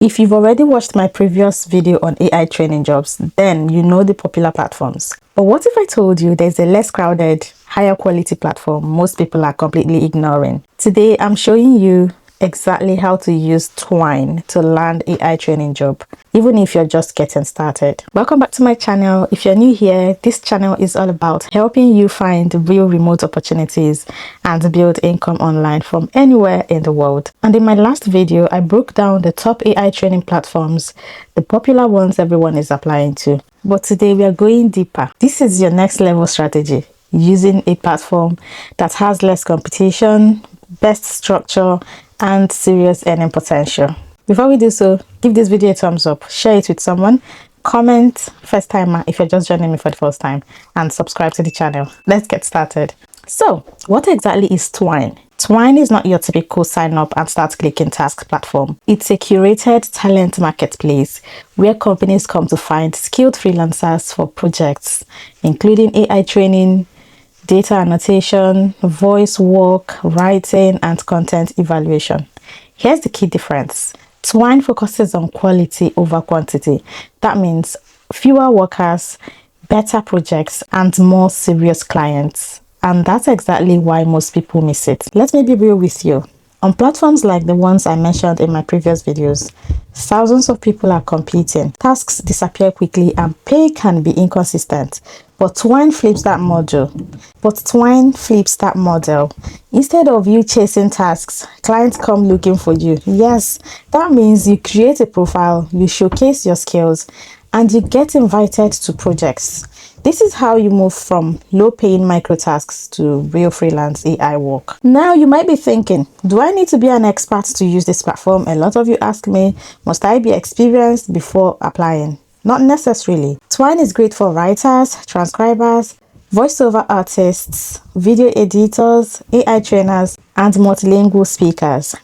If you've already watched my previous video on AI training jobs, then you know the popular platforms. But what if I told you there's a less crowded, higher quality platform most people are completely ignoring? Today, I'm showing you exactly how to use Twine to land AI training job, even if you're just getting started. Welcome back to my channel. If you're new here, this channel is all about helping you find real remote opportunities and build income online from anywhere in the world. And in my last video, I broke down the top AI training platforms, the popular ones everyone is applying to. But today we are going deeper. This is your next level strategy, using a platform that has less competition, best structure, and serious earning potential. Before we do so, give this video a thumbs up, share it with someone, comment first timer if you're just joining me for the first time, and subscribe to the channel. Let's get started. So, what exactly is Twine? Twine is not your typical sign up and start clicking task platform. It's a curated talent marketplace where companies come to find skilled freelancers for projects, including AI training, data annotation, voice work, writing, and content evaluation. Here's the key difference. Twine focuses on quality over quantity. That means fewer workers, better projects, and more serious clients. And that's exactly why most people miss it. Let me be real with you. On platforms like the ones I mentioned in my previous videos, thousands of people are competing. Tasks disappear quickly and pay can be inconsistent. But Twine flips that model. Instead of you chasing tasks, clients come looking for you. Yes, that means you create a profile, you showcase your skills, and you get invited to projects. This is how you move from low-paying micro tasks to real freelance AI work. Now, you might be thinking, do I need to be an expert to use this platform? A lot of you ask me, must I be experienced before applying? Not necessarily. Twine is great for writers, transcribers, voiceover artists, video editors, AI trainers, and multilingual speakers.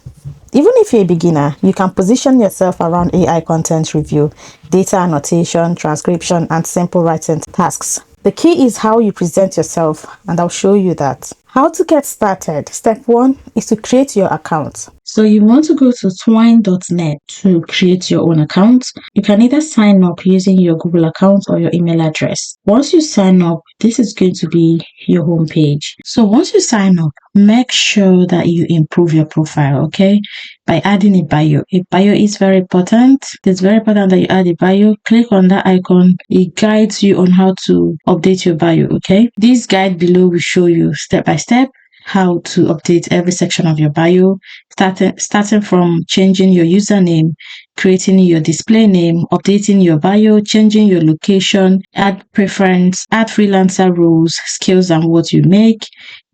Even if you're a beginner, you can position yourself around AI content review, data annotation, transcription, and simple writing tasks. The key is how you present yourself, and I'll show you that. How to get started. Step 1 is to create your account. So you want to go to twine.net to create your own account. You can either sign up using your Google account or your email address. Once you sign up, this is going to be your home page. So once you sign up, make sure that you improve your profile, okay? By adding a bio. A bio is very important. It's very important that you add a bio. Click on that icon. It guides you on how to update your bio, okay? This guide below will show you step by step how to update every section of your bio, starting from changing your username, creating your display name, updating your bio, changing your location, add preference, add freelancer roles, skills and what you make,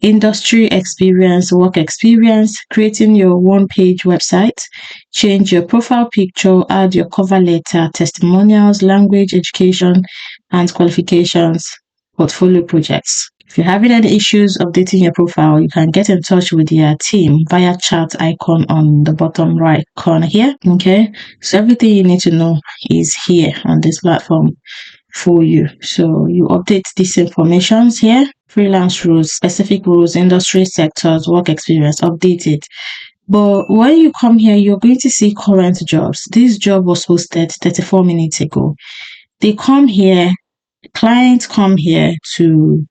industry experience, work experience, creating your one-page website, change your profile picture, add your cover letter, testimonials, language, education, and qualifications, portfolio projects. If you're having any issues updating your profile, you can get in touch with your team via chat icon on the bottom right corner here. Okay, so everything you need to know is here on this platform for you. So you update these informations here: freelance rules, specific rules, industry sectors, work experience, update it. But when you come here, you're going to see current jobs. This job was posted 34 minutes ago. They come here, clients come here to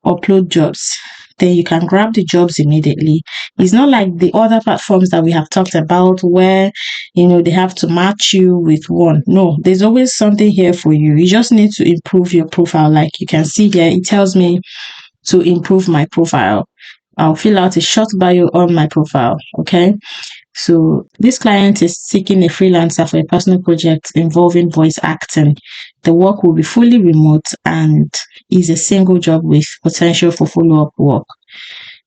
upload jobs. Then you can grab the jobs immediately. It's not like the other platforms that we have talked about where they have to match you with one. No, there's always something here for you. You just need to improve your profile. Like you can see here, it tells me to improve my profile. I'll fill out a short bio on my profile. Okay, so this client is seeking a freelancer for a personal project involving voice acting. The work will be fully remote and is a single job with potential for follow-up work.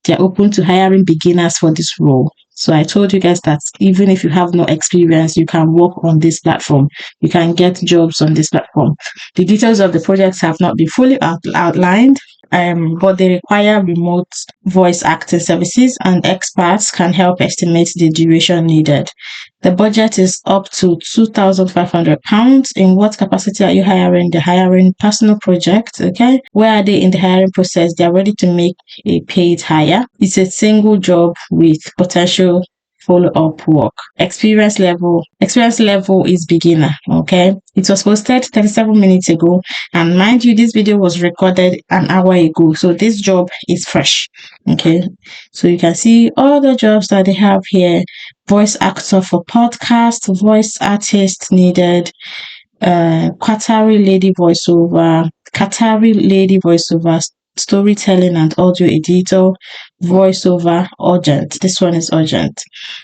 They're open to hiring beginners for this role. So I told you guys that even if you have no experience, you can work on this platform. You can get jobs on this platform. The details of the projects have not been fully outlined. But they require remote voice acting services, and experts can help estimate the duration needed. The budget is up to £2,500. In what capacity are you hiring? They're hiring personal projects, okay? Where are they in the hiring process? They're ready to make a paid hire. It's a single job with potential follow-up work. Experience level is beginner. Okay, it was posted 37 minutes ago, and mind you, this video was recorded an hour ago, so this job is fresh. Okay, so you can see all the jobs that they have here. Voice actor for podcast, voice artist needed, Qatari lady voiceover, storytelling and audio editor, voiceover, urgent. This one is urgent.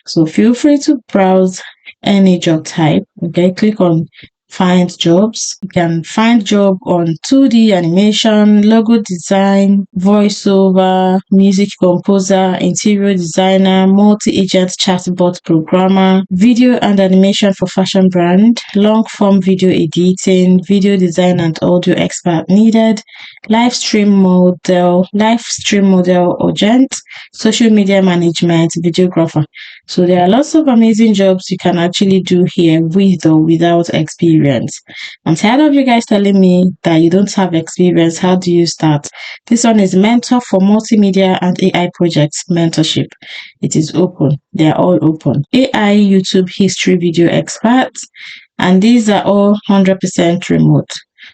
So feel free to browse any job type. Okay, click on find jobs. You can find job on 2D animation, logo design, voiceover, music composer, interior designer, multi-agent chatbot programmer, video and animation for fashion brand, long form video editing, video design and audio expert needed, live stream model urgent, social media management, videographer. So there are lots of amazing jobs you can actually do here with or without experience. I'm tired of you guys telling me that you don't have experience. How do you start? This one is mentor for multimedia and AI projects mentorship. It is open. They are all open. AI YouTube history video experts, and these are all 100% remote.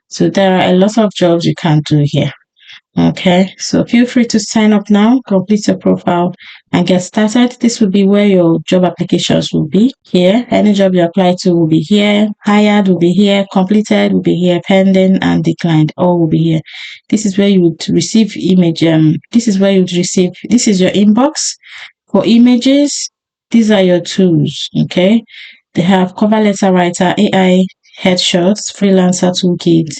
So there are a lot of jobs you can do here. Okay, so feel free to sign up now, complete your profile, and get started. This will be where your job applications will be here. Any job you apply to will be here. Hired will be here. Completed will be here. Pending and declined all will be here. This is where you would receive image. This is where you would receive. This is your inbox for images. These are your tools. Okay, they have cover letter writer, AI headshots, freelancer toolkit,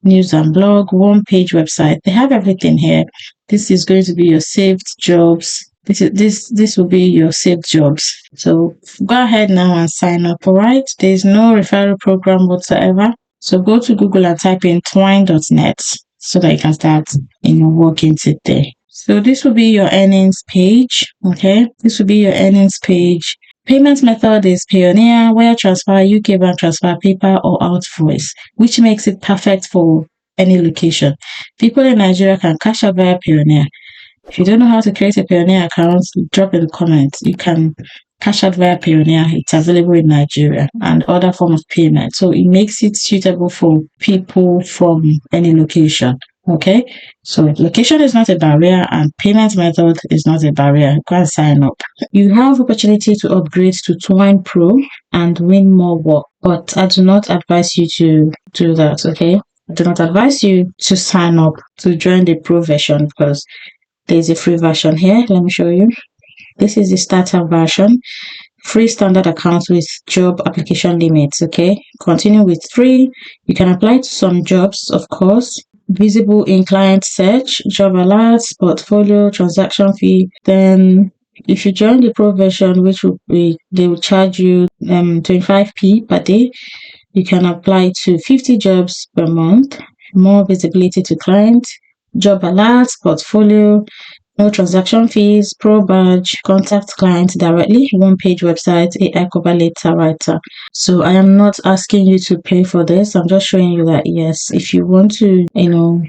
news and blog, one-page website. They have everything here. This is going to be your saved jobs. This will be your saved jobs. So go ahead now and sign up. All right. There's no referral program whatsoever. So go to Google and type in twine.net so that you can start working today. So this will be your earnings page. Okay. This will be your earnings page. Payment method is Payoneer, wire transfer, UK bank transfer, PayPal, or Outvoice, which makes it perfect for any location. People in Nigeria can cash out via Payoneer. If you don't know how to create a Payoneer account, drop in the comments. You can cash out via Payoneer. It's available in Nigeria and other form of payment. So it makes it suitable for people from any location. Okay, so location is not a barrier and payment method is not a barrier. Go and sign up. You have opportunity to upgrade to Twine Pro and win more work, but I do not advise you to do that. Okay, I do not advise you to sign up to join the Pro version because there's a free version here. Let me show you. This is the starter version. Free standard account with job application limits. Okay, continue with free. You can apply to some jobs, of course. Visible in client search, job alerts, portfolio, transaction fee. Then if you join the pro version, which will be, they will charge you 25p per day, you can apply to 50 jobs per month, more visibility to clients, job alerts, portfolio, no transaction fees, pro badge, contact clients directly, one-page website, AI cover letter writer. So I am not asking you to pay for this. I'm just showing you that yes, if you want to,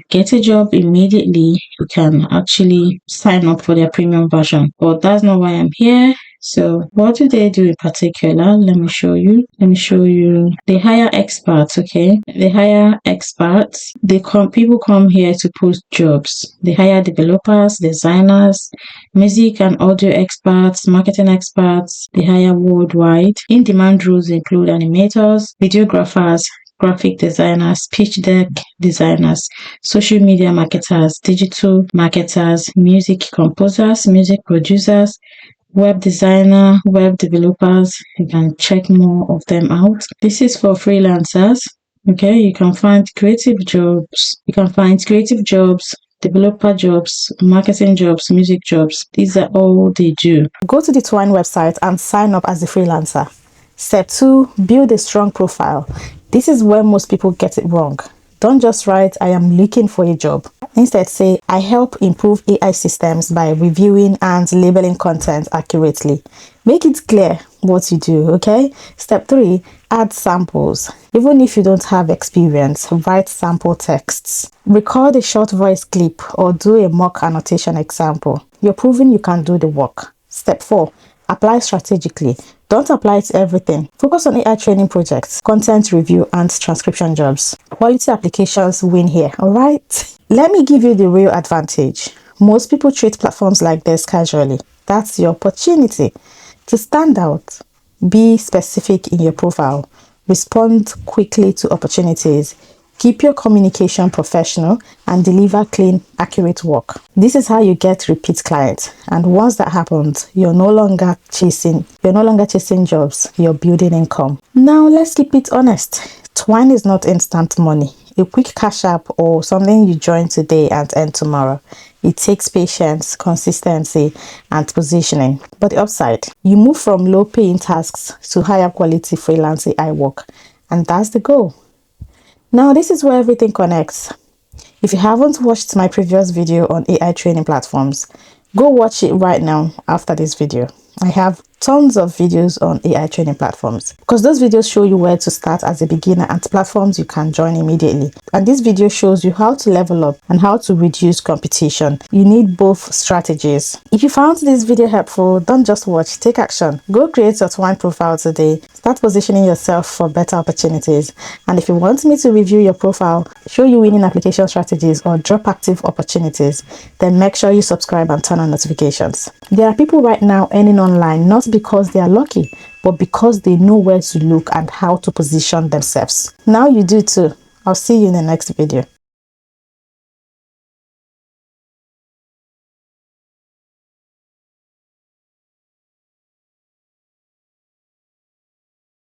get a job immediately, you can actually sign up for their premium version. But that's not why I'm here. So what do they do in particular? Let me show you. They hire experts, okay? They hire experts. People come here to post jobs. They hire developers, designers, music and audio experts, marketing experts. They hire worldwide. In-demand roles include animators, videographers, graphic designers, pitch deck designers, social media marketers, digital marketers, music composers, music producers, web designer, web developers. You can check more of them out. This is for freelancers. Okay, you can find creative jobs. Developer jobs, marketing jobs, music jobs. These are all they do. Go to the Twine website and sign up as a freelancer. Step 2, build a strong profile. This is where most people get it wrong. Don't just write, I am looking for a job. Instead, say, I help improve AI systems by reviewing and labeling content accurately. Make it clear what you do, okay? Step 3, add samples. Even if you don't have experience, write sample texts. Record a short voice clip or do a mock annotation example. You're proving you can do the work. Step 4, Apply strategically. Don't apply to everything. Focus on AI training projects, content review, and transcription jobs. Quality applications win here, all right? Let me give you the real advantage. Most people treat platforms like this casually. That's your opportunity to stand out. Be specific in your profile. Respond quickly to opportunities. Keep your communication professional and deliver clean, accurate work. This is how you get repeat clients. And once that happens, you're no longer chasing jobs, you're building income. Now let's keep it honest. Twine is not instant money, a quick cash app or something you join today and end tomorrow. It takes patience, consistency, and positioning. But the upside, you move from low paying tasks to higher quality freelance AI work. And that's the goal. Now, this is where everything connects. If you haven't watched my previous video on AI training platforms, go watch it right now after this video. I have tons of videos on AI training platforms because those videos show you where to start as a beginner and platforms you can join immediately. And this video shows you how to level up and how to reduce competition. You need both strategies. If you found this video helpful, don't just watch, take action. Go create your Twine profile today. Start positioning yourself for better opportunities. And if you want me to review your profile, show you winning application strategies, or drop active opportunities, then make sure you subscribe and turn on notifications. There are people right now earning online not because they are lucky, but because they know where to look and how to position themselves. Now you do too. I'll see you in the next video.